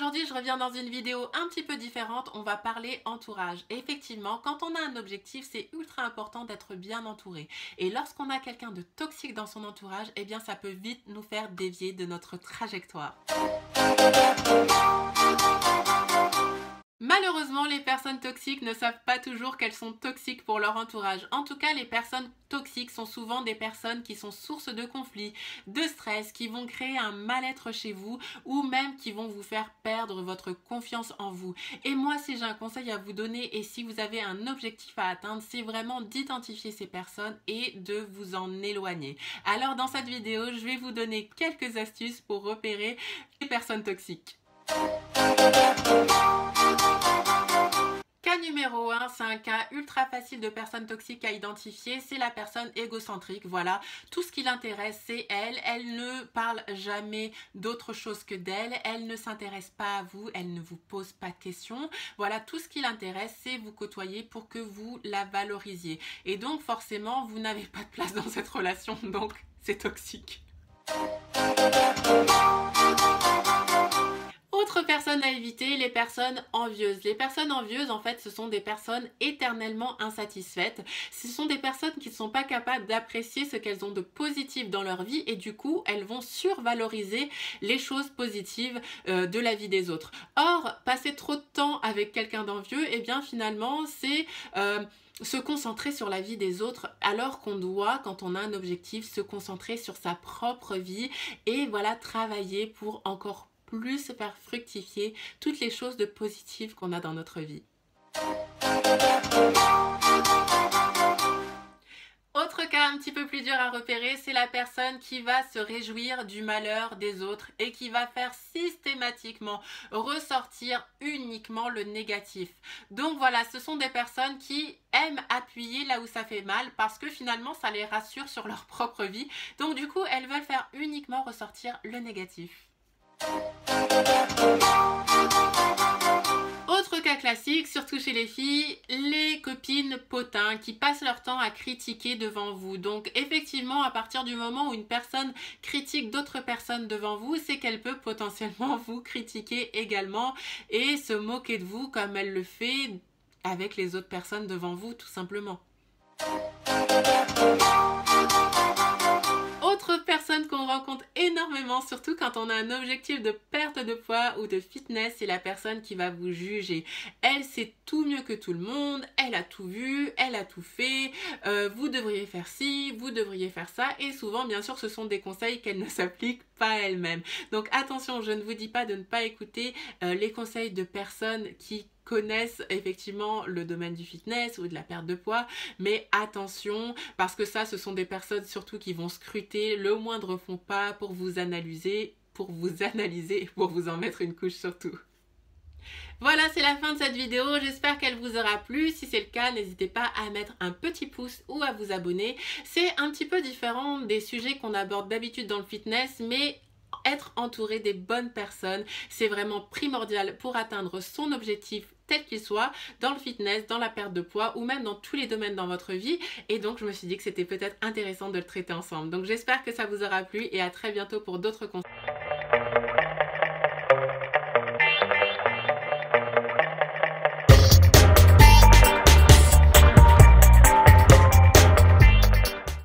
aujourd'hui, je reviens dans une vidéo un petit peu différente. On va parler entourage. Effectivement, quand on a un objectif, c'est ultra important d'être bien entouré. Et lorsqu'on a quelqu'un de toxique dans son entourage, eh bien, ça peut vite nous faire dévier de notre trajectoire. Malheureusement, les personnes toxiques ne savent pas toujours qu'elles sont toxiques pour leur entourage. En tout cas, les personnes toxiques sont souvent des personnes qui sont source de conflits, de stress, qui vont créer un mal-être chez vous ou même qui vont vous faire perdre votre confiance en vous. Et moi, si j'ai un conseil à vous donner et si vous avez un objectif à atteindre, c'est vraiment d'identifier ces personnes et de vous en éloigner. Alors, dans cette vidéo, je vais vous donner quelques astuces pour repérer les personnes toxiques. Cas numéro 1, c'est un cas ultra facile de personne toxique à identifier, c'est la personne égocentrique. Voilà, tout ce qui l'intéresse, c'est elle. Elle ne parle jamais d'autre chose que d'elle. Elle ne s'intéresse pas à vous, elle ne vous pose pas de questions. Voilà, tout ce qui l'intéresse, c'est vous côtoyer pour que vous la valorisiez. Et donc, forcément, vous n'avez pas de place dans cette relation, donc c'est toxique. Autre personne à éviter, les personnes envieuses. Les personnes envieuses, en fait, ce sont des personnes éternellement insatisfaites. Ce sont des personnes qui ne sont pas capables d'apprécier ce qu'elles ont de positif dans leur vie et du coup, elles vont survaloriser les choses positives de la vie des autres. Or, passer trop de temps avec quelqu'un d'envieux, eh bien, finalement, c'est se concentrer sur la vie des autres alors qu'on doit, quand on a un objectif, se concentrer sur sa propre vie et voilà, travailler pour encore plus faire fructifier toutes les choses de positives qu'on a dans notre vie. Autre cas un petit peu plus dur à repérer, c'est la personne qui va se réjouir du malheur des autres et qui va faire systématiquement ressortir uniquement le négatif. Donc voilà, ce sont des personnes qui aiment appuyer là où ça fait mal parce que finalement ça les rassure sur leur propre vie. Donc du coup, elles veulent faire uniquement ressortir le négatif. Autre cas classique, surtout chez les filles, les copines potins qui passent leur temps à critiquer devant vous. Donc effectivement, à partir du moment où une personne critique d'autres personnes devant vous, c'est qu'elle peut potentiellement vous critiquer également et se moquer de vous comme elle le fait avec les autres personnes devant vous, tout simplement. Autre personne qu'on rencontre énormément, surtout quand on a un objectif de perte de poids ou de fitness, c'est la personne qui va vous juger. Elle sait tout mieux que tout le monde, elle a tout vu, elle a tout fait, vous devriez faire ci, vous devriez faire ça, et souvent bien sûr ce sont des conseils qu'elle ne s'applique pas elle-même. Donc attention, je ne vous dis pas de ne pas écouter les conseils de personnes qui connaissent effectivement le domaine du fitness ou de la perte de poids, mais attention parce que ça, ce sont des personnes surtout qui vont scruter le moindre faux pas pour vous analyser et pour vous en mettre une couche surtout. Voilà, c'est la fin de cette vidéo, j'espère qu'elle vous aura plu. Si c'est le cas, n'hésitez pas à mettre un petit pouce ou à vous abonner. C'est un petit peu différent des sujets qu'on aborde d'habitude dans le fitness, mais être entouré des bonnes personnes, c'est vraiment primordial pour atteindre son objectif tel qu'il soit, dans le fitness, dans la perte de poids ou même dans tous les domaines dans votre vie. Et donc, je me suis dit que c'était peut-être intéressant de le traiter ensemble. Donc, j'espère que ça vous aura plu et à très bientôt pour d'autres conseils.